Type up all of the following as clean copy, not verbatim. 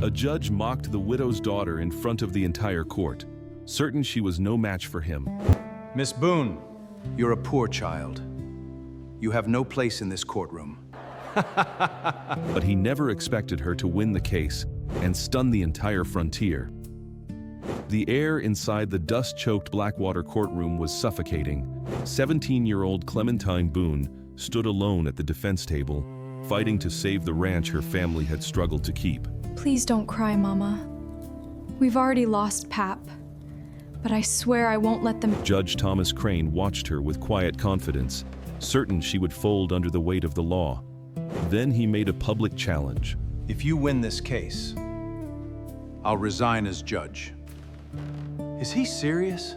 A judge mocked the widow's daughter in front of the entire court, certain she was no match for him. Miss Boone, you're a poor child. You have no place in this courtroom. But he never expected her to win the case and stun the entire frontier. The air inside the dust-choked Blackwater courtroom was suffocating. 17-year-old Clementine Boone stood alone at the defense table, fighting to save the ranch her family had struggled to keep. Please don't cry, Mama. We've already lost Pap, but I swear I won't let them. Judge Thomas Crane watched her with quiet confidence, certain she would fold under the weight of the law. Then he made a public challenge. If you win this case, I'll resign as judge. Is he serious?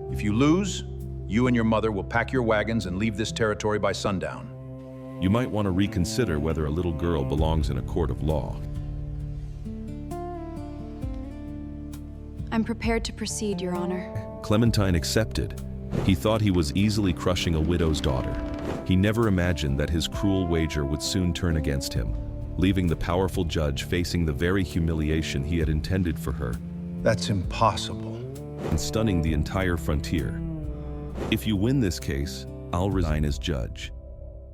If you lose, you and your mother will pack your wagons and leave this territory by sundown. You might want to reconsider whether a little girl belongs in a court of law. I'm prepared to proceed, Your Honor. Clementine accepted. He thought he was easily crushing a widow's daughter. He never imagined that his cruel wager would soon turn against him, leaving the powerful judge facing the very humiliation he had intended for her. That's impossible. And stunning the entire frontier. If you win this case, I'll resign as judge.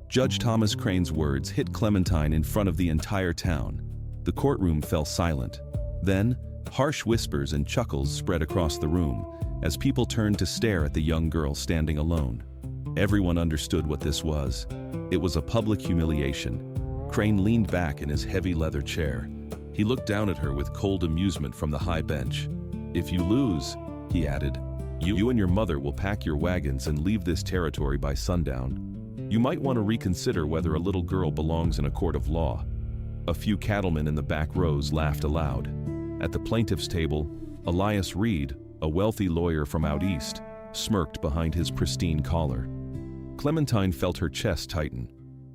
Judge Thomas Crane's words hit Clementine in front of the entire town. The courtroom fell silent. Then, harsh whispers and chuckles spread across the room as people turned to stare at the young girl standing alone. Everyone understood what this was. It was a public humiliation. Crane leaned back in his heavy leather chair. He looked down at her with cold amusement from the high bench. If you lose, he added, you and your mother will pack your wagons and leave this territory by sundown. You might want to reconsider whether a little girl belongs in a court of law. A few cattlemen in the back rows laughed aloud. At the plaintiff's table, Elias Reed, a wealthy lawyer from out east, smirked behind his pristine collar. Clementine felt her chest tighten.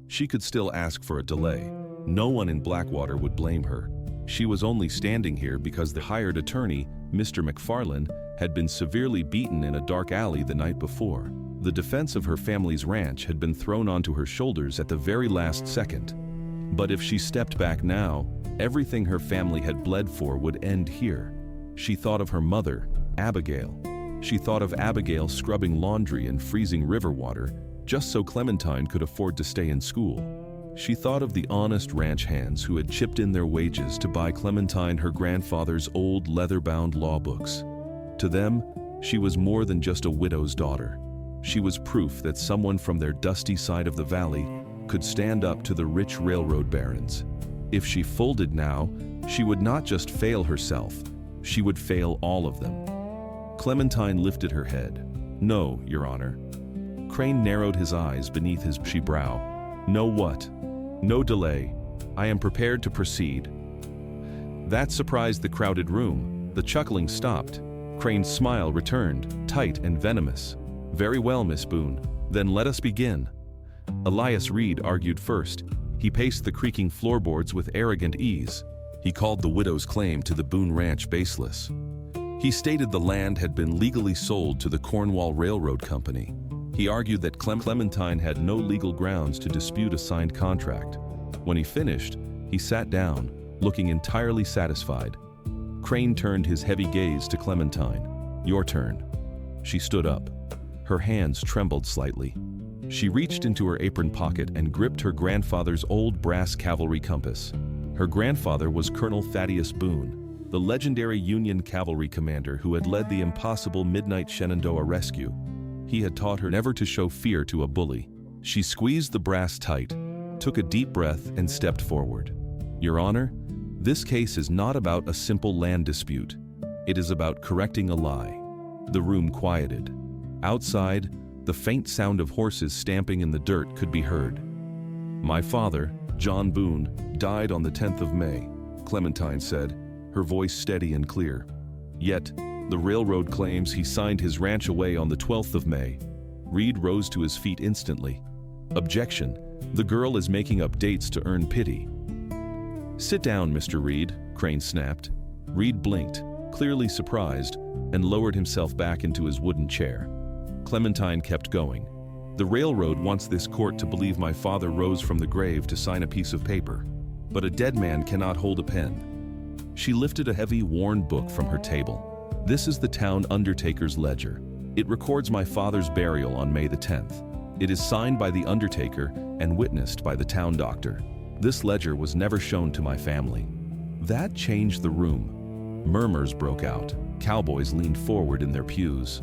She could still ask for a delay. No one in Blackwater would blame her. She was only standing here because the hired attorney, Mr. McFarlane, had been severely beaten in a dark alley the night before. The defense of her family's ranch had been thrown onto her shoulders at the very last second. But if she stepped back now, everything her family had bled for would end here. She thought of her mother, Abigail. She thought of Abigail scrubbing laundry in freezing river water just so Clementine could afford to stay in school. She thought of the honest ranch hands who had chipped in their wages to buy Clementine her grandfather's old leather-bound law books. To them, she was more than just a widow's daughter. She was proof that someone from their dusty side of the valley could stand up to the rich railroad barons. If she folded now, she would not just fail herself, she would fail all of them. Clementine lifted her head. No, Your Honor. Crane narrowed his eyes beneath his bushy brow. No what? No delay. I am prepared to proceed. That surprised the crowded room. The chuckling stopped. Crane's smile returned, tight and venomous. Very well, Miss Boone. Then let us begin. Elias Reed argued first. He paced the creaking floorboards with arrogant ease. He called the widow's claim to the Boone Ranch baseless. He stated the land had been legally sold to the Cornwall Railroad Company. He argued that Clementine had no legal grounds to dispute a signed contract. When he finished, he sat down, looking entirely satisfied. Crane turned his heavy gaze to Clementine. Your turn. She stood up. Her hands trembled slightly. She reached into her apron pocket and gripped her grandfather's old brass cavalry compass. Her grandfather was Colonel Thaddeus Boone, the legendary Union cavalry commander who had led the impossible Midnight Shenandoah rescue. He had taught her never to show fear to a bully. She squeezed the brass tight, took a deep breath, and stepped forward. Your Honor, this case is not about a simple land dispute. It is about correcting a lie. The room quieted. Outside, the faint sound of horses stamping in the dirt could be heard. My father, John Boone, died on the 10th of May, Clementine said, her voice steady and clear. Yet, the railroad claims he signed his ranch away on the 12th of May. Reed rose to his feet instantly. Objection. The girl is making up dates to earn pity. Sit down, Mr. Reed, Crane snapped. Reed blinked, clearly surprised, and lowered himself back into his wooden chair. Clementine kept going. The railroad wants this court to believe my father rose from the grave to sign a piece of paper. But a dead man cannot hold a pen. She lifted a heavy, worn book from her table. "This is the town undertaker's ledger. It records my father's burial on May the 10th. It is signed by the undertaker and witnessed by the town doctor. This ledger was never shown to my family." That changed the room. Murmurs broke out. Cowboys leaned forward in their pews.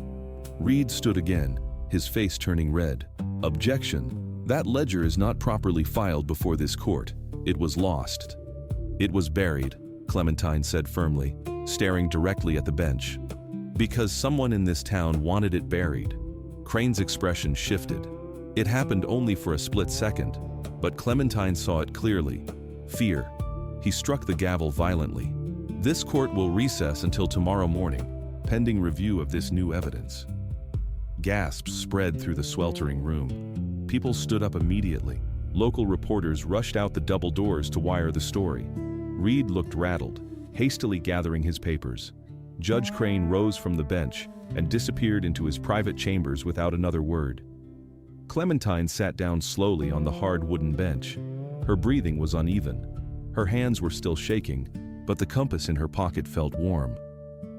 Reed stood again, his face turning red. "Objection. That ledger is not properly filed before this court. It was lost." "It was buried," Clementine said firmly, staring directly at the bench. "Because someone in this town wanted it buried." Crane's expression shifted. It happened only for a split second, but Clementine saw it clearly. Fear. He struck the gavel violently. "This court will recess until tomorrow morning, pending review of this new evidence." Gasps spread through the sweltering room. People stood up immediately. Local reporters rushed out the double doors to wire the story. Reed looked rattled, hastily gathering his papers. Judge Crane rose from the bench and disappeared into his private chambers without another word. Clementine sat down slowly on the hard wooden bench. Her breathing was uneven. Her hands were still shaking, but the compass in her pocket felt warm.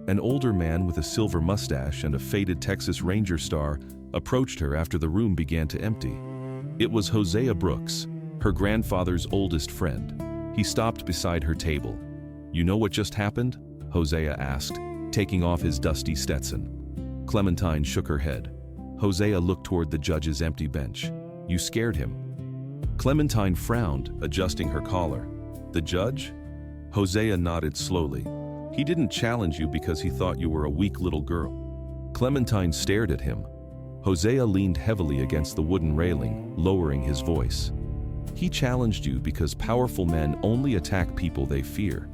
An older man with a silver mustache and a faded Texas Ranger star approached her after the room began to empty. It was Hosea Brooks, her grandfather's oldest friend. He stopped beside her table. "You know what just happened?" Hosea asked, taking off his dusty Stetson. Clementine shook her head. Hosea looked toward the judge's empty bench. "You scared him." Clementine frowned, adjusting her collar. "The judge?" Hosea nodded slowly. "He didn't challenge you because he thought you were a weak little girl." Clementine stared at him. Hosea leaned heavily against the wooden railing, lowering his voice. "He challenged you because powerful men only attack people they fear."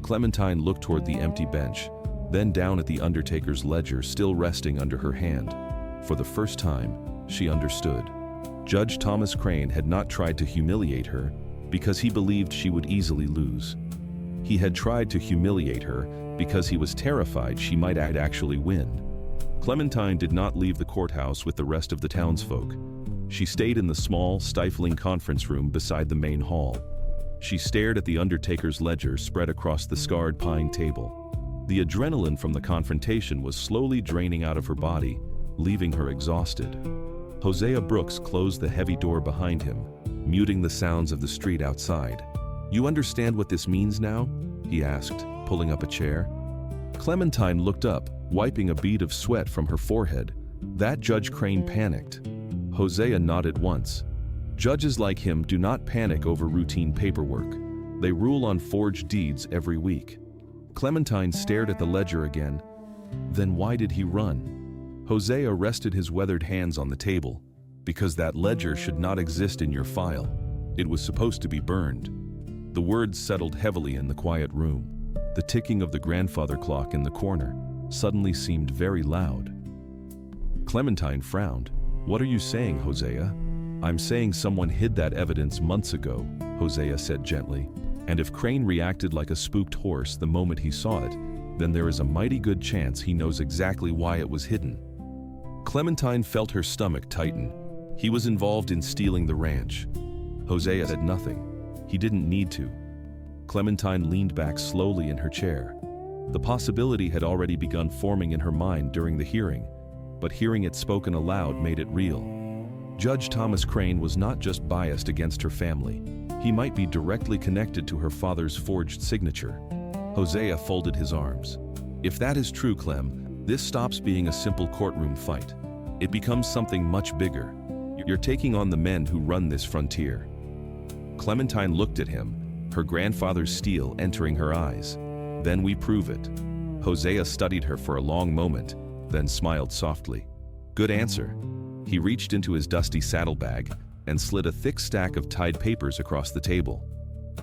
Clementine looked toward the empty bench, then down at the undertaker's ledger still resting under her hand. For the first time, she understood. Judge Thomas Crane had not tried to humiliate her because he believed she would easily lose. He had tried to humiliate her because he was terrified she might actually win. Clementine did not leave the courthouse with the rest of the townsfolk. She stayed in the small, stifling conference room beside the main hall. She stared at the undertaker's ledger spread across the scarred pine table. The adrenaline from the confrontation was slowly draining out of her body, leaving her exhausted. Hosea Brooks closed the heavy door behind him, muting the sounds of the street outside. "You understand what this means now?" he asked, pulling up a chair. Clementine looked up, wiping a bead of sweat from her forehead. That Judge Crane panicked. Hosea nodded once. "Judges like him do not panic over routine paperwork. They rule on forged deeds every week." Clementine stared at the ledger again. "Then why did he run?" Hosea rested his weathered hands on the table. "Because that ledger should not exist in your file. It was supposed to be burned." The words settled heavily in the quiet room. The ticking of the grandfather clock in the corner suddenly seemed very loud. Clementine frowned. "What are you saying, Hosea?" "I'm saying someone hid that evidence months ago," Hosea said gently. "And if Crane reacted like a spooked horse the moment he saw it, then there is a mighty good chance he knows exactly why it was hidden." Clementine felt her stomach tighten. He was involved in stealing the ranch. Hosea said nothing. He didn't need to. Clementine leaned back slowly in her chair. The possibility had already begun forming in her mind during the hearing, but hearing it spoken aloud made it real. Judge Thomas Crane was not just biased against her family. He might be directly connected to her father's forged signature. Hosea folded his arms. "If that is true, Clem, this stops being a simple courtroom fight. It becomes something much bigger. You're taking on the men who run this frontier." Clementine looked at him, her grandfather's steel entering her eyes. "Then we prove it." Hosea studied her for a long moment, then smiled softly. "Good answer." He reached into his dusty saddlebag and slid a thick stack of tied papers across the table.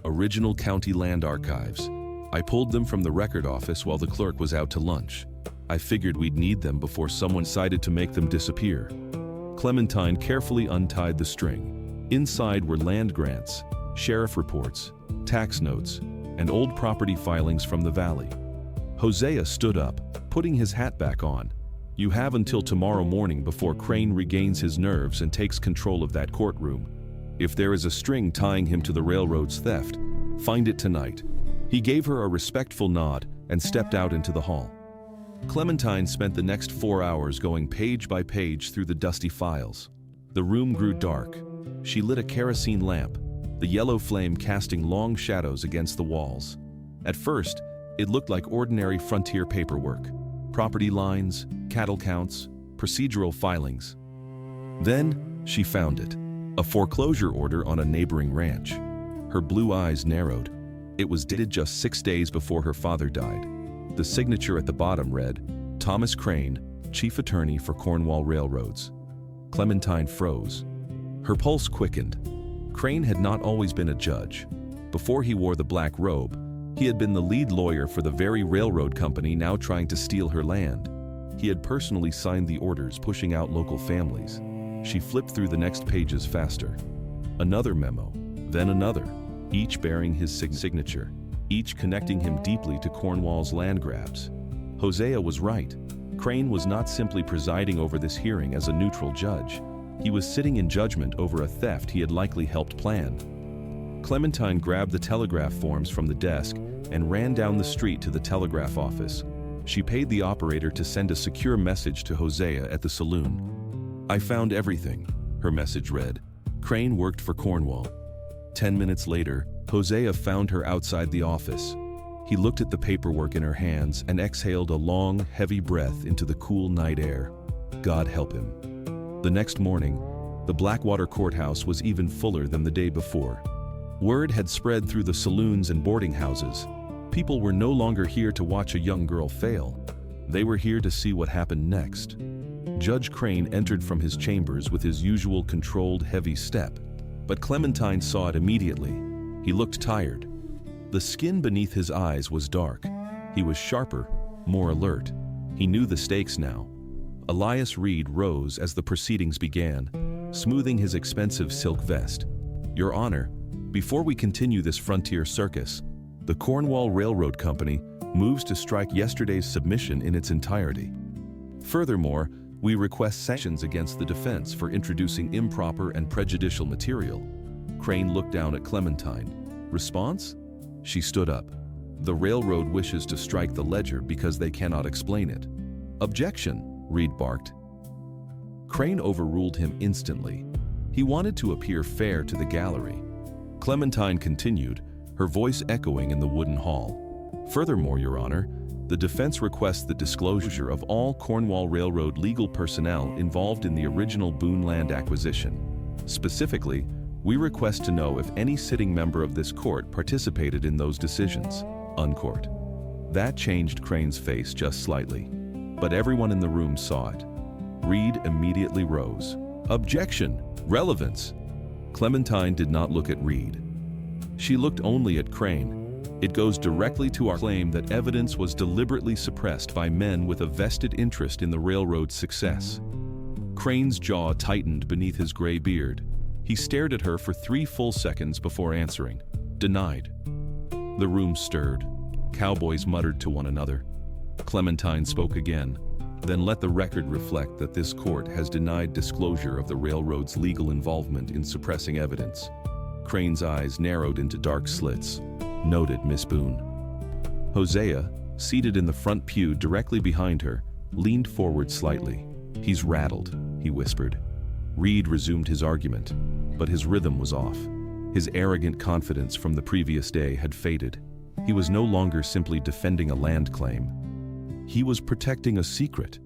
"Original county land archives. I pulled them from the record office while the clerk was out to lunch. I figured we'd need them before someone decided to make them disappear." Clementine carefully untied the string. Inside were land grants, sheriff reports, tax notes, and old property filings from the valley. Hosea stood up, putting his hat back on. "You have until tomorrow morning before Crane regains his nerves and takes control of that courtroom. If there is a string tying him to the railroad's theft, find it tonight." He gave her a respectful nod and stepped out into the hall. Clementine spent the next 4 hours going page by page through the dusty files. The room grew dark. She lit a kerosene lamp, the yellow flame casting long shadows against the walls. At first, it looked like ordinary frontier paperwork: property lines, cattle counts, procedural filings. Then, she found it: a foreclosure order on a neighboring ranch. Her blue eyes narrowed. It was dated just 6 days before her father died. The signature at the bottom read, "Thomas Crane, Chief Attorney for Cornwall Railroads." Clementine froze. Her pulse quickened. Crane had not always been a judge. Before he wore the black robe, he had been the lead lawyer for the very railroad company now trying to steal her land. He had personally signed the orders pushing out local families. She flipped through the next pages faster. Another memo, then another, each bearing his signature, each connecting him deeply to Cornwall's land grabs. Hosea was right. Crane was not simply presiding over this hearing as a neutral judge. He was sitting in judgment over a theft he had likely helped plan. Clementine grabbed the telegraph forms from the desk and ran down the street to the telegraph office. She paid the operator to send a secure message to Hosea at the saloon. "I found everything," her message read. Crane worked for Cornwall. 10 minutes later, Hosea found her outside the office. He looked at the paperwork in her hands and exhaled a long, heavy breath into the cool night air. God help him. The next morning, the Blackwater courthouse was even fuller than the day before. Word had spread through the saloons and boarding houses. People were no longer here to watch a young girl fail. They were here to see what happened next. Judge Crane entered from his chambers with his usual controlled, heavy step. But Clementine saw it immediately. He looked tired. The skin beneath his eyes was dark. He was sharper, more alert. He knew the stakes now. Elias Reed rose as the proceedings began, smoothing his expensive silk vest. "Your Honor, before we continue this frontier circus, the Cornwall Railroad Company moves to strike yesterday's submission in its entirety. Furthermore, we request sanctions against the defense for introducing improper and prejudicial material." Crane looked down at Clementine. "Response?" She stood up. "The railroad wishes to strike the ledger because they cannot explain it." "Objection," Reed barked. Crane overruled him instantly. He wanted to appear fair to the gallery. Clementine continued, her voice echoing in the wooden hall. "Furthermore, Your Honor, the defense requests the disclosure of all Cornwall Railroad legal personnel involved in the original Boone land acquisition. Specifically, we request to know if any sitting member of this court participated in those decisions." Uncourt. That changed Crane's face just slightly, but everyone in the room saw it. Reed immediately rose. "Objection! Relevance!" Clementine did not look at Reed. She looked only at Crane. "It goes directly to our claim that evidence was deliberately suppressed by men with a vested interest in the railroad's success." Crane's jaw tightened beneath his gray beard. He stared at her for 3 full seconds before answering. "Denied." The room stirred. Cowboys muttered to one another. Clementine spoke again. "Then let the record reflect that this court has denied disclosure of the railroad's legal involvement in suppressing evidence." Crane's eyes narrowed into dark slits. "Noted, Miss Boone." Hosea, seated in the front pew directly behind her, leaned forward slightly. "He's rattled," he whispered. Reed resumed his argument, but his rhythm was off. His arrogant confidence from the previous day had faded. He was no longer simply defending a land claim. He was protecting a secret.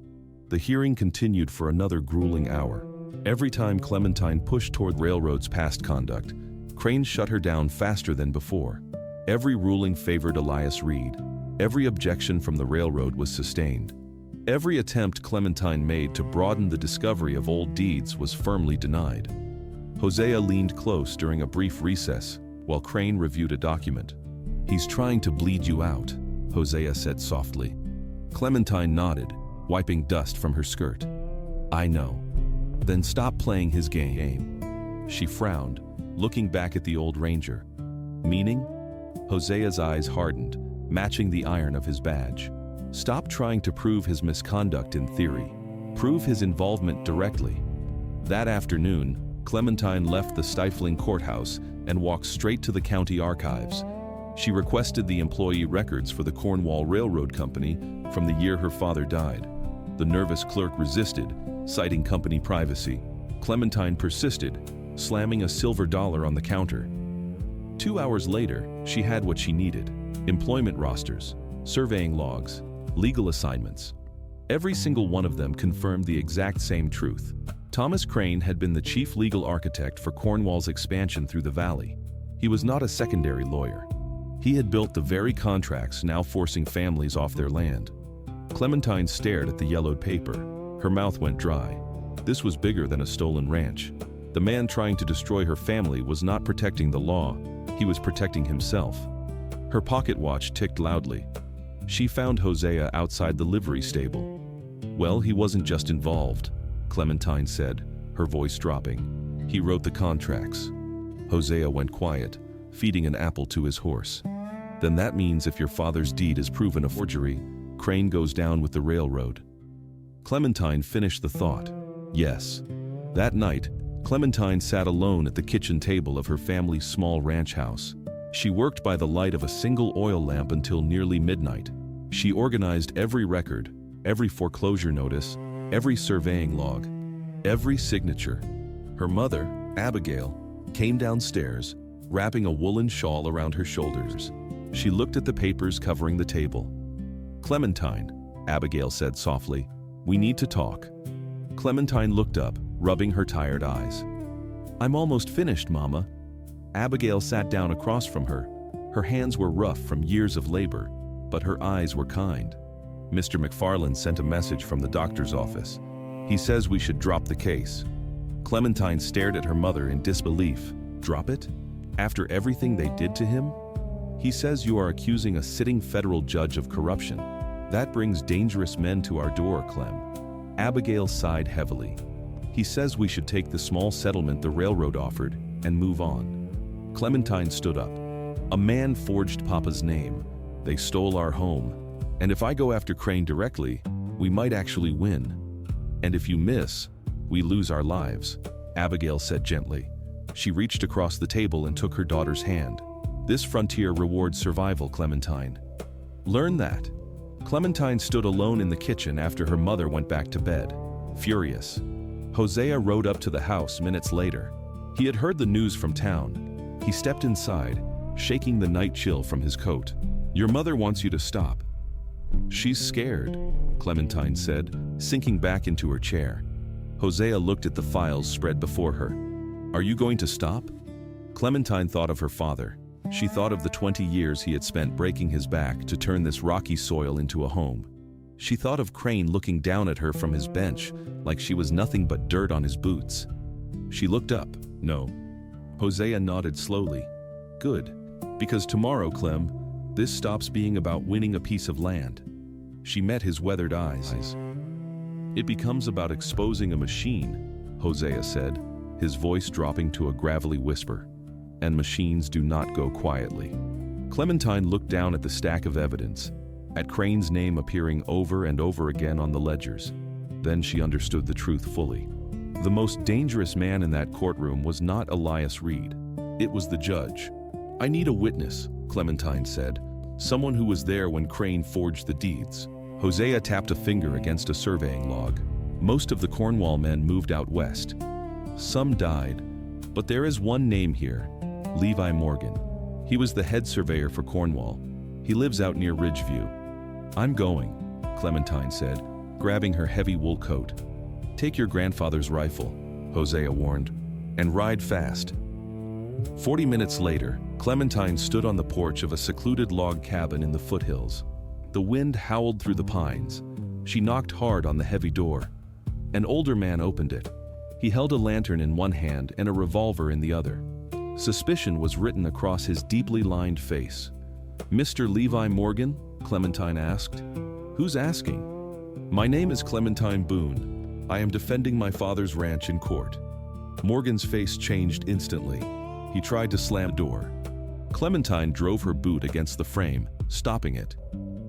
The hearing continued for another grueling hour. Every time Clementine pushed toward railroad's past conduct, Crane shut her down faster than before. Every ruling favored Elias Reed. Every objection from the railroad was sustained. Every attempt Clementine made to broaden the discovery of old deeds was firmly denied. Hosea leaned close during a brief recess while Crane reviewed a document. "He's trying to bleed you out," Hosea said softly. Clementine nodded, wiping dust from her skirt. "I know." "Then stop playing his game." She frowned, looking back at the old ranger. "Meaning?" Hosea's eyes hardened, matching the iron of his badge. "Stop trying to prove his misconduct in theory. Prove his involvement directly." That afternoon, Clementine left the stifling courthouse and walked straight to the county archives. She requested the employee records for the Cornwall Railroad Company from the year her father died. The nervous clerk resisted, citing company privacy. Clementine persisted, slamming a silver dollar on the counter. 2 hours later, she had what she needed: employment rosters, surveying logs, legal assignments. Every single one of them confirmed the exact same truth. Thomas Crane had been the chief legal architect for Cornwall's expansion through the valley. He was not a secondary lawyer. He had built the very contracts now forcing families off their land. Clementine stared at the yellowed paper. Her mouth went dry. This was bigger than a stolen ranch. The man trying to destroy her family was not protecting the law. He was protecting himself. Her pocket watch ticked loudly. She found Hosea outside the livery stable. "Well, he wasn't just involved," Clementine said, her voice dropping. "He wrote the contracts." Hosea went quiet, feeding an apple to his horse. "Then that means if your father's deed is proven a forgery, Crane goes down with the railroad." Clementine finished the thought. Yes. That night, Clementine sat alone at the kitchen table of her family's small ranch house. She worked by the light of a single oil lamp until nearly midnight. She organized every record, every foreclosure notice, every surveying log, every signature. Her mother, Abigail, came downstairs, wrapping a woolen shawl around her shoulders. She looked at the papers covering the table. "Clementine," Abigail said softly, "we need to talk." Clementine looked up, rubbing her tired eyes. "I'm almost finished, Mama." Abigail sat down across from her. Her hands were rough from years of labor, but her eyes were kind. "Mr. McFarland sent a message from the doctor's office. He says we should drop the case." Clementine stared at her mother in disbelief. "Drop it? After everything they did to him? He says you are accusing a sitting federal judge of corruption. That brings dangerous men to our door, Clem." Abigail sighed heavily. "He says we should take the small settlement the railroad offered and move on." Clementine stood up. "A man forged Papa's name. They stole our home. And if I go after Crane directly, we might actually win. And if you miss, we lose our lives," Abigail said gently. She reached across the table and took her daughter's hand. "This frontier rewards survival, Clementine. Learn that." Clementine stood alone in the kitchen after her mother went back to bed, furious. Hosea rode up to the house minutes later. He had heard the news from town. He stepped inside, shaking the night chill from his coat. "Your mother wants you to stop." "She's scared," Clementine said, sinking back into her chair. Hosea looked at the files spread before her. "Are you going to stop?" Clementine thought of her father. She thought of the 20 years he had spent breaking his back to turn this rocky soil into a home. She thought of Crane looking down at her from his bench like she was nothing but dirt on his boots. She looked up. "No." Hosea nodded slowly. "Good. Because tomorrow, Clem, this stops being about winning a piece of land." She met his weathered eyes. "It becomes about exposing a machine," Hosea said, his voice dropping to a gravelly whisper. "And machines do not go quietly." Clementine looked down at the stack of evidence, at Crane's name appearing over and over again on the ledgers. Then she understood the truth fully. The most dangerous man in that courtroom was not Elias Reed. It was the judge. "I need a witness," Clementine said. "Someone who was there when Crane forged the deeds." Hosea tapped a finger against a surveying log. "Most of the Cornwall men moved out west. Some died, but there is one name here, Levi Morgan. He was the head surveyor for Cornwall. He lives out near Ridgeview." "I'm going," Clementine said, grabbing her heavy wool coat. "Take your grandfather's rifle," Hosea warned, "and ride fast." 40 minutes later, Clementine stood on the porch of a secluded log cabin in the foothills. The wind howled through the pines. She knocked hard on the heavy door. An older man opened it. He held a lantern in one hand and a revolver in the other. Suspicion was written across his deeply lined face. "Mr. Levi Morgan?" Clementine asked. "Who's asking?" "My name is Clementine Boone. I am defending my father's ranch in court." Morgan's face changed instantly. He tried to slam the door. Clementine drove her boot against the frame, stopping it.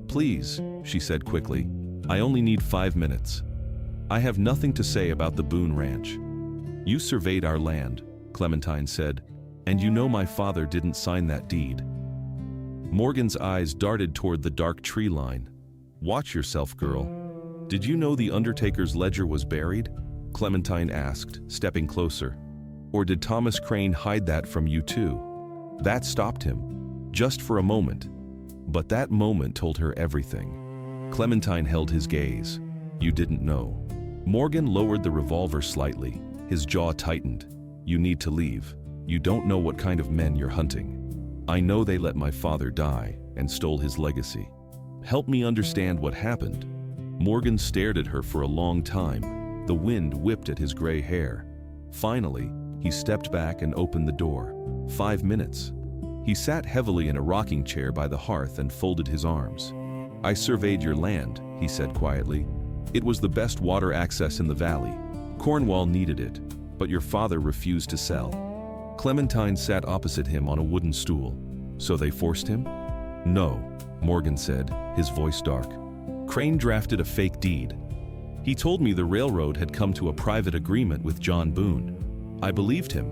"Please," she said quickly, "I only need 5 minutes. I have nothing to say about the Boone Ranch." "You surveyed our land," Clementine said, "and you know my father didn't sign that deed." Morgan's eyes darted toward the dark tree line. "Watch yourself, girl. Did you know the undertaker's ledger was buried?" Clementine asked, stepping closer. "Or did Thomas Crane hide that from you too?" That stopped him, just for a moment. But that moment told her everything. Clementine held his gaze. "You didn't know." Morgan lowered the revolver slightly. His jaw tightened. "You need to leave. You don't know what kind of men you're hunting. I know they let my father die and stole his legacy. Help me understand what happened." Morgan stared at her for a long time. The wind whipped at his gray hair. Finally, he stepped back and opened the door. 5 minutes. He sat heavily in a rocking chair by the hearth and folded his arms. "I surveyed your land," he said quietly. "It was the best water access in the valley. Cornwall needed it, but your father refused to sell." Clementine sat opposite him on a wooden stool. "So they forced him?" "No," Morgan said, his voice dark. "Crane drafted a fake deed. He told me the railroad had come to a private agreement with John Boone. I believed him,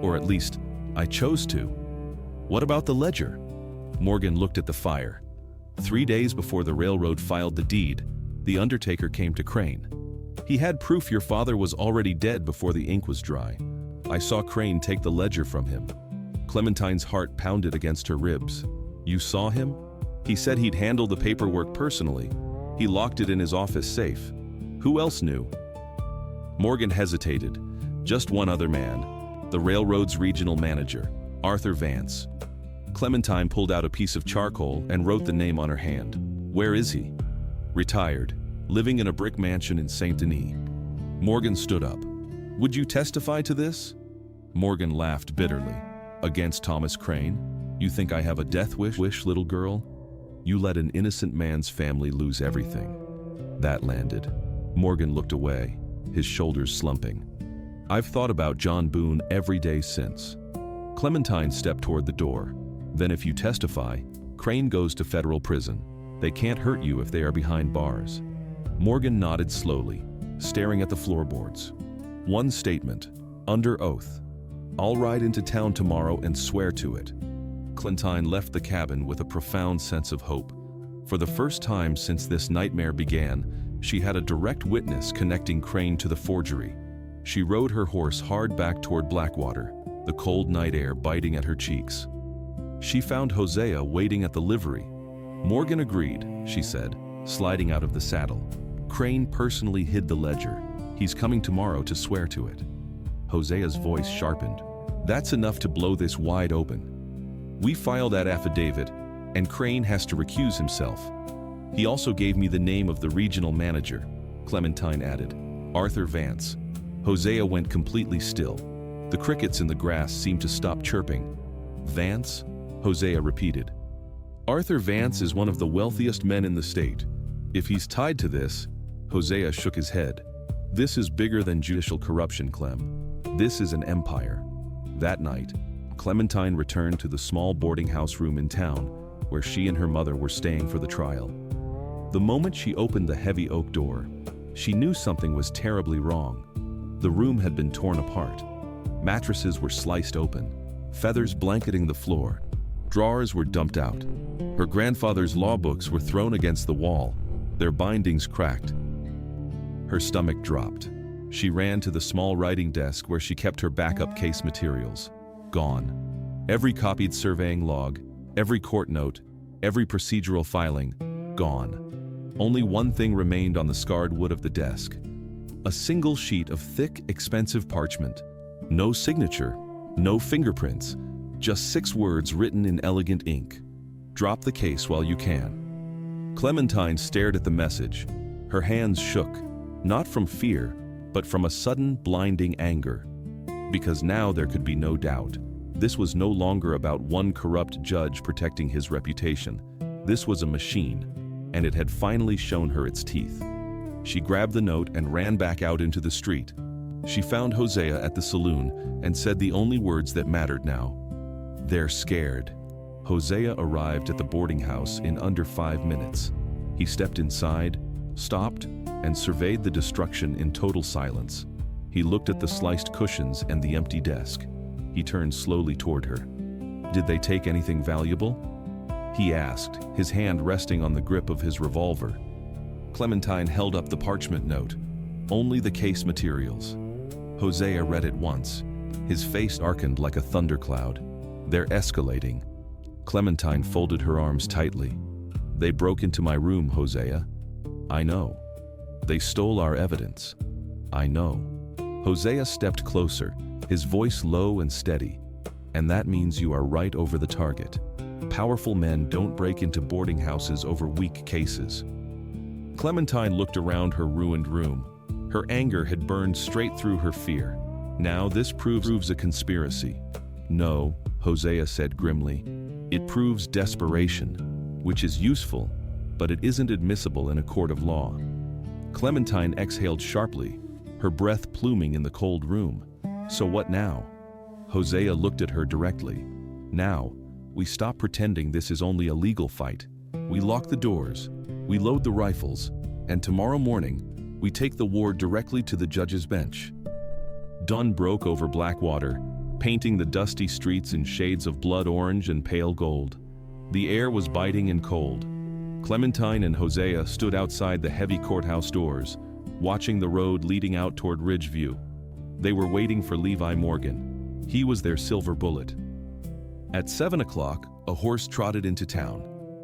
or at least, I chose to." "What about the ledger?" Morgan looked at the fire. 3 days before the railroad filed the deed, the undertaker came to Crane. He had proof your father was already dead before the ink was dry. I saw Crane take the ledger from him. Clementine's heart pounded against her ribs. "You saw him?" "He said he'd handle the paperwork personally. He locked it in his office safe. Who else knew?" Morgan hesitated. "Just one other man, the railroad's regional manager, Arthur Vance." Clementine pulled out a piece of charcoal and wrote the name on her hand. "Where is he?" "Retired, living in a brick mansion in Saint Denis." Morgan stood up. "Would you testify to this?" Morgan laughed bitterly. "Against Thomas Crane? You think I have a death wish, little girl? You let an innocent man's family lose everything." That landed. Morgan looked away, his shoulders slumping. "I've thought about John Boone every day since." Clementine stepped toward the door. "Then if you testify, Crane goes to federal prison. They can't hurt you if they are behind bars." Morgan nodded slowly, staring at the floorboards. "One statement, under oath. I'll ride into town tomorrow and swear to it." Clementine left the cabin with a profound sense of hope. For the first time since this nightmare began, she had a direct witness connecting Crane to the forgery. She rode her horse hard back toward Blackwater, the cold night air biting at her cheeks. She found Hosea waiting at the livery. "Morgan agreed," she said, sliding out of the saddle. "Crane personally hid the ledger. He's coming tomorrow to swear to it." Hosea's voice sharpened. "That's enough to blow this wide open. We file that affidavit, and Crane has to recuse himself. He also gave me the name of the regional manager," Clementine added. "Arthur Vance." Hosea went completely still. The crickets in the grass seemed to stop chirping. "Vance?" Hosea repeated. "Arthur Vance is one of the wealthiest men in the state. If he's tied to this," Hosea shook his head. "This is bigger than judicial corruption, Clem. This is an empire." That night, Clementine returned to the small boarding house room in town, where she and her mother were staying for the trial. The moment she opened the heavy oak door, she knew something was terribly wrong. The room had been torn apart. Mattresses were sliced open, feathers blanketing the floor. Drawers were dumped out. Her grandfather's law books were thrown against the wall, their bindings cracked. Her stomach dropped. She ran to the small writing desk where she kept her backup case materials. Gone. Every copied surveying log, every court note, every procedural filing, gone. Only one thing remained on the scarred wood of the desk. A single sheet of thick, expensive parchment. No signature, no fingerprints, just 6 words written in elegant ink. "Drop the case while you can." Clementine stared at the message. Her hands shook, not from fear, but from a sudden, blinding anger. Because now there could be no doubt. This was no longer about one corrupt judge protecting his reputation. This was a machine, and it had finally shown her its teeth. She grabbed the note and ran back out into the street. She found Hosea at the saloon and said the only words that mattered now. "They're scared." Hosea arrived at the boarding house in under 5 minutes. He stepped inside, stopped, and surveyed the destruction in total silence. He looked at the sliced cushions and the empty desk. He turned slowly toward her. "Did they take anything valuable?" he asked, his hand resting on the grip of his revolver. Clementine held up the parchment note. Only the case materials. Hosea read it once. His face darkened like a thundercloud. They're escalating. Clementine folded her arms tightly. They broke into my room, Hosea. I know. They stole our evidence. I know. Hosea stepped closer, his voice low and steady. And that means you are right over the target. Powerful men don't break into boarding houses over weak cases. Clementine looked around her ruined room. Her anger had burned straight through her fear. Now this proves a conspiracy. No, Hosea said grimly. It proves desperation, which is useful, but it isn't admissible in a court of law. Clementine exhaled sharply, her breath pluming in the cold room. So what now? Hosea looked at her directly. Now, we stop pretending this is only a legal fight. We lock the doors, we load the rifles, and tomorrow morning, we take the ward directly to the judge's bench. Dawn broke over Blackwater, painting the dusty streets in shades of blood orange and pale gold. The air was biting and cold. Clementine and Hosea stood outside the heavy courthouse doors, watching the road leading out toward Ridgeview. They were waiting for Levi Morgan. He was their silver bullet. At 7 o'clock, a horse trotted into town.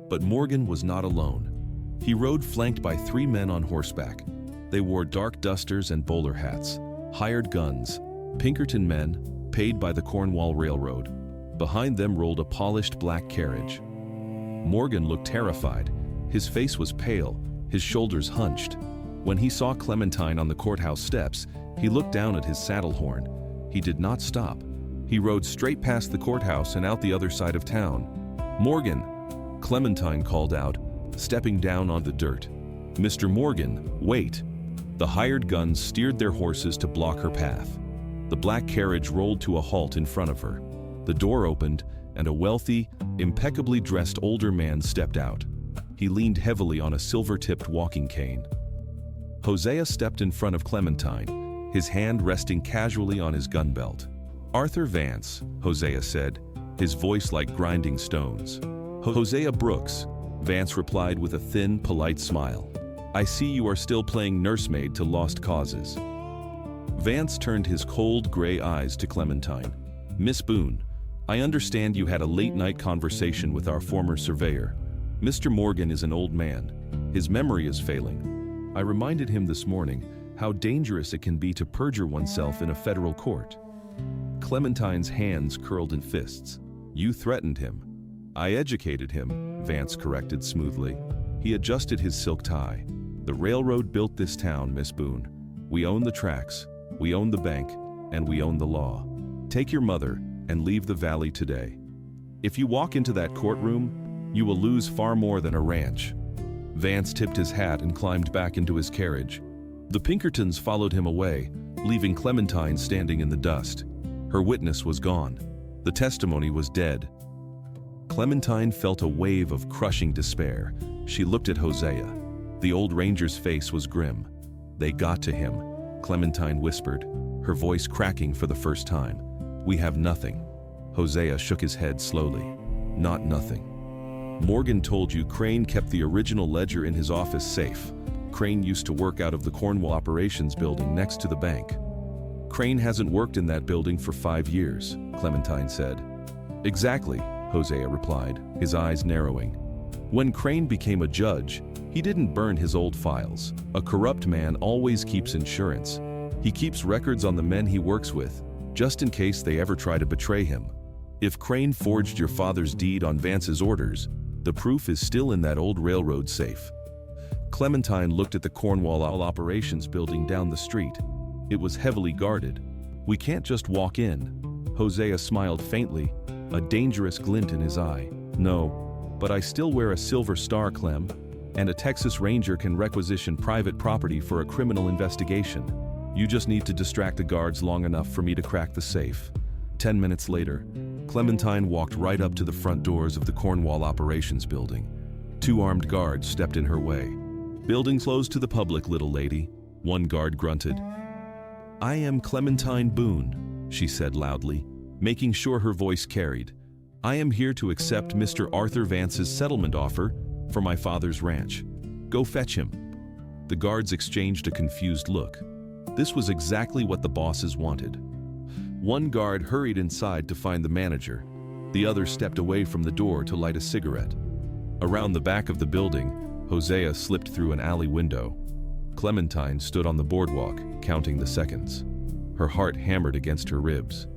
But Morgan was not alone. He rode flanked by 3 men on horseback. They wore dark dusters and bowler hats, hired guns, Pinkerton men, paid by the Cornwall Railroad. Behind them rolled a polished black carriage. Morgan looked terrified. His face was pale, his shoulders hunched. When he saw Clementine on the courthouse steps, he looked down at his saddle horn. He did not stop. He rode straight past the courthouse and out the other side of town. "Morgan," Clementine called out, stepping down on the dirt. "Mr. Morgan, wait." The hired guns steered their horses to block her path. The black carriage rolled to a halt in front of her. The door opened, and a wealthy, impeccably dressed older man stepped out. He leaned heavily on a silver-tipped walking cane. Hosea stepped in front of Clementine, his hand resting casually on his gun belt. "Arthur Vance," Hosea said, his voice like grinding stones. "Hosea Brooks," Vance replied with a thin, polite smile. "I see you are still playing nursemaid to lost causes." Vance turned his cold, gray eyes to Clementine. "Miss Boone, I understand you had a late-night conversation with our former surveyor. Mr. Morgan is an old man. His memory is failing. I reminded him this morning how dangerous it can be to perjure oneself in a federal court." Clementine's hands curled in fists. "You threatened him." "I educated him," Vance corrected smoothly. He adjusted his silk tie. "The railroad built this town, Miss Boone. We own the tracks, we own the bank, and we own the law. Take your mother and leave the valley today. If you walk into that courtroom, you will lose far more than a ranch." Vance tipped his hat and climbed back into his carriage. The Pinkertons followed him away, leaving Clementine standing in the dust. Her witness was gone. The testimony was dead. Clementine felt a wave of crushing despair. She looked at Hosea. The old ranger's face was grim. "They got to him," Clementine whispered, her voice cracking for the first time. "We have nothing." Hosea shook his head slowly. "Not nothing. Morgan told you Crane kept the original ledger in his office safe. Crane used to work out of the Cornwall Operations building next to the bank." "Crane hasn't worked in that building for 5 years, Clementine said. "Exactly," Hosea replied, his eyes narrowing. "When Crane became a judge, he didn't burn his old files. A corrupt man always keeps insurance. He keeps records on the men he works with, just in case they ever try to betray him. If Crane forged your father's deed on Vance's orders, the proof is still in that old railroad safe." Clementine looked at the Cornwall Operations building down the street. It was heavily guarded. "We can't just walk in." Hosea smiled faintly, a dangerous glint in his eye. "No, but I still wear a silver star, Clem, and a Texas Ranger can requisition private property for a criminal investigation. You just need to distract the guards long enough for me to crack the safe." 10 minutes later, Clementine walked right up to the front doors of the Cornwall Operations building. 2 armed guards stepped in her way. "Building closed to the public, little lady," one guard grunted. "I am Clementine Boone," she said loudly, making sure her voice carried. I am here to accept Mr. Arthur Vance's settlement offer for my father's ranch. Go fetch him." The guards exchanged a confused look. This was exactly what the bosses wanted. One guard hurried inside to find the manager. The other stepped away from the door to light a cigarette. Around the back of the building, Hosea slipped through an alley window. Clementine stood on the boardwalk, counting the seconds. Her heart hammered against her ribs.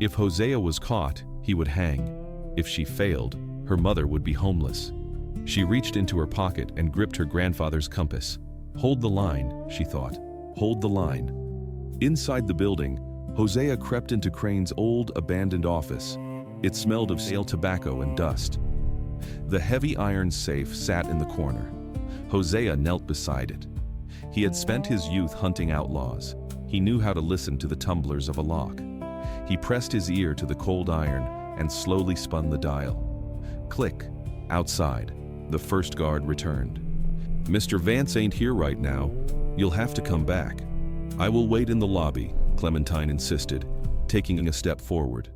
If Hosea was caught, he would hang. If she failed, her mother would be homeless. She reached into her pocket and gripped her grandfather's compass. "Hold the line," she thought. "Hold the line." Inside the building, Hosea crept into Crane's old, abandoned office. It smelled of stale tobacco and dust. The heavy iron safe sat in the corner. Hosea knelt beside it. He had spent his youth hunting outlaws. He knew how to listen to the tumblers of a lock. He pressed his ear to the cold iron and slowly spun the dial. Click. Outside, the first guard returned. "Mr. Vance ain't here right now. You'll have to come back." "I will wait in the lobby," Clementine insisted, taking a step forward.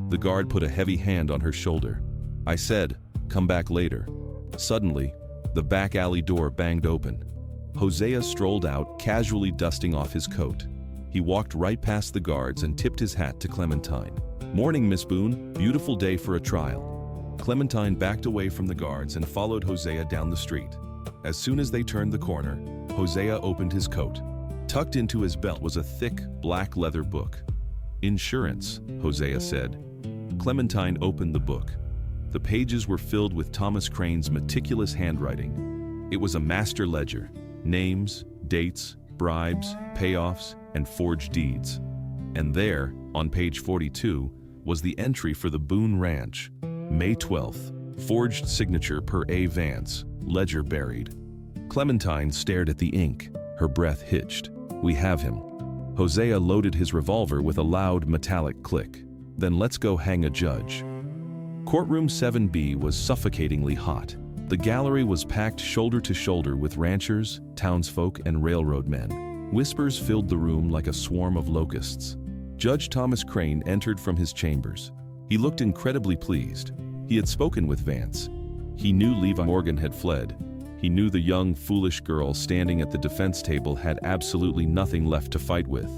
The guard put a heavy hand on her shoulder. "I said, come back later." Suddenly, the back alley door banged open. Hosea strolled out, casually dusting off his coat. He walked right past the guards and tipped his hat to Clementine. "Morning, Miss Boone. Beautiful day for a trial." Clementine backed away from the guards and followed Hosea down the street. As soon as they turned the corner, Hosea opened his coat. Tucked into his belt was a thick, black leather book. "Insurance," Hosea said. Clementine opened the book. The pages were filled with Thomas Crane's meticulous handwriting. It was a master ledger: names, dates, bribes, payoffs, and forged deeds. And there, on page 42, was the entry for the Boone Ranch. May 12th, forged signature per A. Vance, ledger buried. Clementine stared at the ink. Her breath hitched. "We have him." Hosea loaded his revolver with a loud metallic click. "Then let's go hang a judge." Courtroom 7B was suffocatingly hot. The gallery was packed shoulder to shoulder with ranchers, townsfolk, and railroad men. Whispers filled the room like a swarm of locusts. Judge Thomas Crane entered from his chambers. He looked incredibly pleased. He had spoken with Vance. He knew Levi Morgan had fled. He knew the young, foolish girl standing at the defense table had absolutely nothing left to fight with.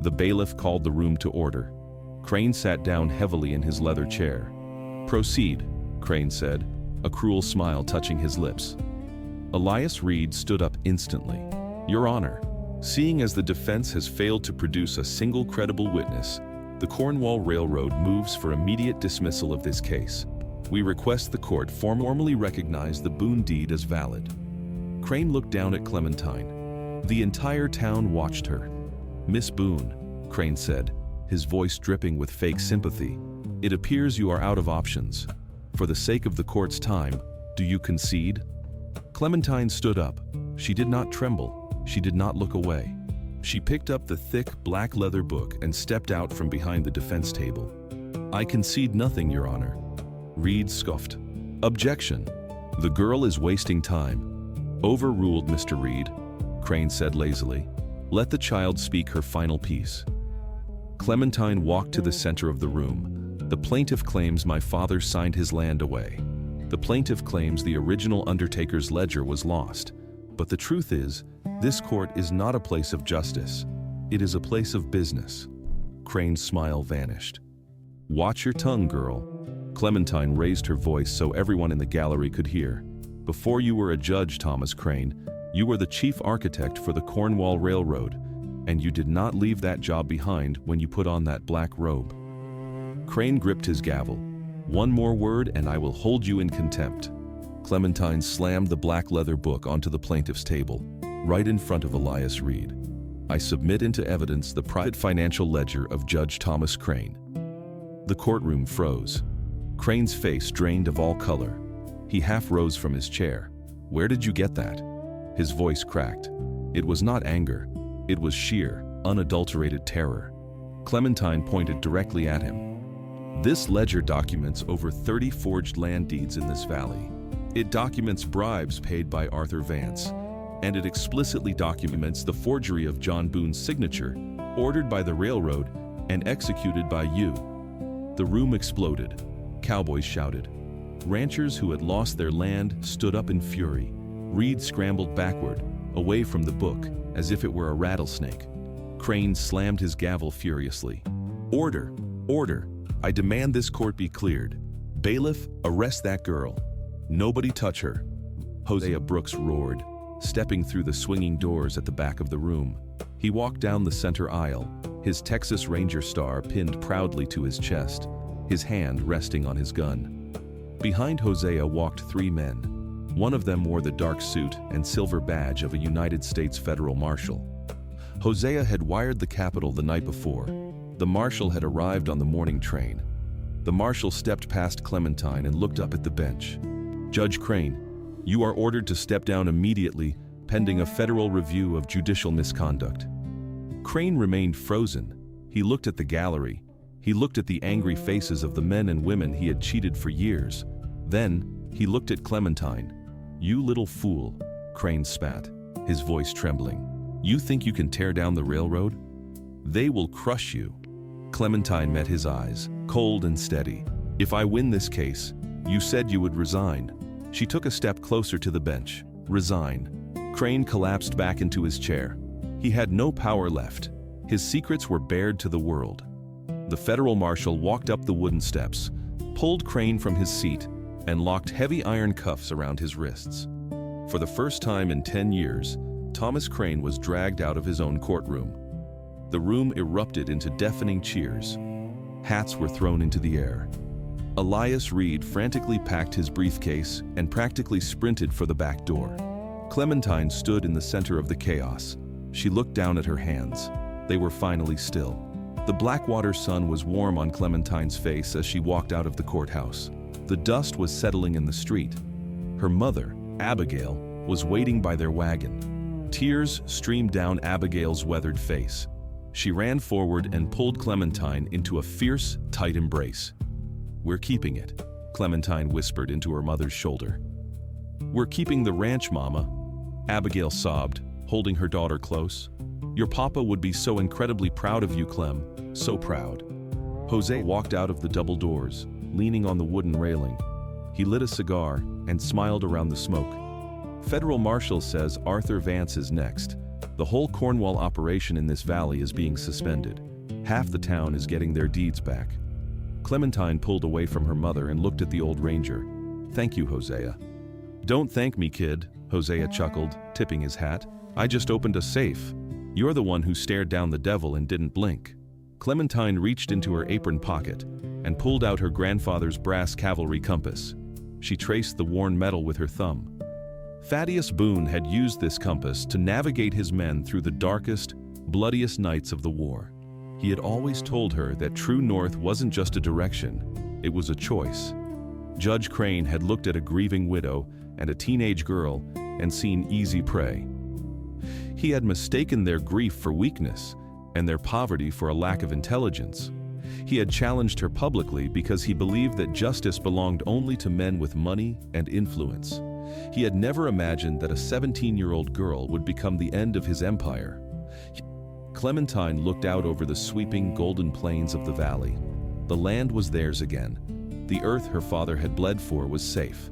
The bailiff called the room to order. Crane sat down heavily in his leather chair. "Proceed," Crane said, a cruel smile touching his lips. Elias Reed stood up instantly. "Your Honor, seeing as the defense has failed to produce a single credible witness, the Cornwall Railroad moves for immediate dismissal of this case. We request the court formally recognize the Boone deed as valid." Crane looked down at Clementine. The entire town watched her. "Miss Boone," Crane said, his voice dripping with fake sympathy, "it appears you are out of options. For the sake of the court's time, do you concede?" Clementine stood up. She did not tremble. She did not look away. She picked up the thick, black leather book and stepped out from behind the defense table. "I concede nothing, Your Honor." Reed scoffed. "Objection. The girl is wasting time." "Overruled, Mr. Reed," Crane said lazily. "Let the child speak her final piece." Clementine walked to the center of the room. "The plaintiff claims my father signed his land away. The plaintiff claims the original undertaker's ledger was lost. But the truth is, this court is not a place of justice. It is a place of business." Crane's smile vanished. "Watch your tongue, girl." Clementine raised her voice so everyone in the gallery could hear. "Before you were a judge, Thomas Crane, you were the chief architect for the Cornwall Railroad, and you did not leave that job behind when you put on that black robe." Crane gripped his gavel. "One more word and I will hold you in contempt." Clementine slammed the black leather book onto the plaintiff's table, right in front of Elias Reed. "I submit into evidence the private financial ledger of Judge Thomas Crane." The courtroom froze. Crane's face drained of all color. He half rose from his chair. "Where did you get that?" His voice cracked. It was not anger. It was sheer, unadulterated terror. Clementine pointed directly at him. "This ledger documents over 30 forged land deeds in this valley. It documents bribes paid by Arthur Vance, and it explicitly documents the forgery of John Boone's signature, ordered by the railroad and executed by you." The room exploded. cowboys shouted. Ranchers who had lost their land stood up in fury. Reed scrambled backward, away from the book, as if it were a rattlesnake. Crane slammed his gavel furiously. Order! Order! I demand this court be cleared. Bailiff, arrest that girl. Nobody touch her. Hosea Brooks roared, stepping through the swinging doors at the back of the room. He walked down the center aisle, his Texas Ranger star pinned proudly to his chest, his hand resting on his gun. Behind Hosea walked three men. One of them wore the dark suit and silver badge of a United States federal marshal. Hosea had wired the Capitol the night before. The marshal had arrived on the morning train. The marshal stepped past Clementine and looked up at the bench. Judge Crane, you are ordered to step down immediately, pending a federal review of judicial misconduct. Crane remained frozen. He looked at the gallery. He looked at the angry faces of the men and women he had cheated for years. Then, he looked at Clementine. You little fool, Crane spat, his voice trembling. You think you can tear down the railroad? They will crush you. Clementine met his eyes, cold and steady. If I win this case, you said you would resign. She took a step closer to the bench. Resign. Crane collapsed back into his chair. He had no power left. His secrets were bared to the world. The federal marshal walked up the wooden steps, pulled Crane from his seat, and locked heavy iron cuffs around his wrists. For the first time in 10 years, Thomas Crane was dragged out of his own courtroom. The room erupted into deafening cheers. Hats were thrown into the air. Elias Reed frantically packed his briefcase and practically sprinted for the back door. Clementine stood in the center of the chaos. She looked down at her hands. They were finally still. The Blackwater sun was warm on Clementine's face as she walked out of the courthouse. The dust was settling in the street. Her mother, Abigail, was waiting by their wagon. Tears streamed down Abigail's weathered face. She ran forward and pulled Clementine into a fierce, tight embrace. We're keeping it, Clementine whispered into her mother's shoulder. We're keeping the ranch, Mama, Abigail sobbed, holding her daughter close. Your papa would be so incredibly proud of you, Clem, so proud. Jose walked out of the double doors, leaning on the wooden railing. He lit a cigar and smiled around the smoke. Federal Marshal says Arthur Vance is next. The whole Cornwall operation in this valley is being suspended. Half the town is getting their deeds back. Clementine pulled away from her mother and looked at the old ranger. Thank you, Hosea. Don't thank me, kid, Hosea chuckled, tipping his hat. I just opened a safe. You're the one who stared down the devil and didn't blink. Clementine reached into her apron pocket and pulled out her grandfather's brass cavalry compass. She traced the worn metal with her thumb. Thaddeus Boone had used this compass to navigate his men through the darkest, bloodiest nights of the war. He had always told her that true north wasn't just a direction, it was a choice. Judge Crane had looked at a grieving widow and a teenage girl and seen easy prey. He had mistaken their grief for weakness and their poverty for a lack of intelligence. He had challenged her publicly because he believed that justice belonged only to men with money and influence. He had never imagined that a 17-year-old girl would become the end of his empire. Clementine looked out over the sweeping golden plains of the valley. The land was theirs again. The earth her father had bled for was safe.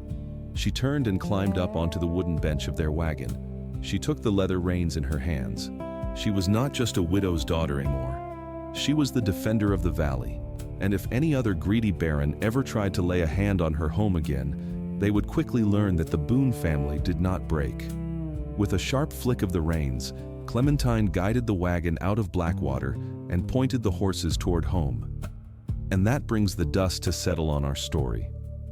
She turned and climbed up onto the wooden bench of their wagon. She took the leather reins in her hands. She was not just a widow's daughter anymore. She was the defender of the valley, and if any other greedy baron ever tried to lay a hand on her home again, they would quickly learn that the Boone family did not break. With a sharp flick of the reins, Clementine guided the wagon out of Blackwater and pointed the horses toward home. And that brings the dust to settle on our story.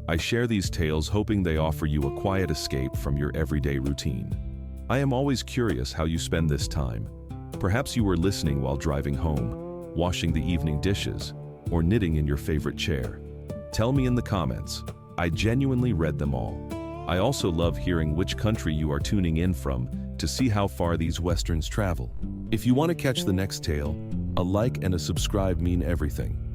I share these tales hoping they offer you a quiet escape from your everyday routine. I am always curious how you spend this time. Perhaps you were listening while driving home, washing the evening dishes, or knitting in your favorite chair. Tell me in the comments. I genuinely read them all. I also love hearing which country you are tuning in from to see how far these westerns travel. If you want to catch the next tale, a like and a subscribe mean everything.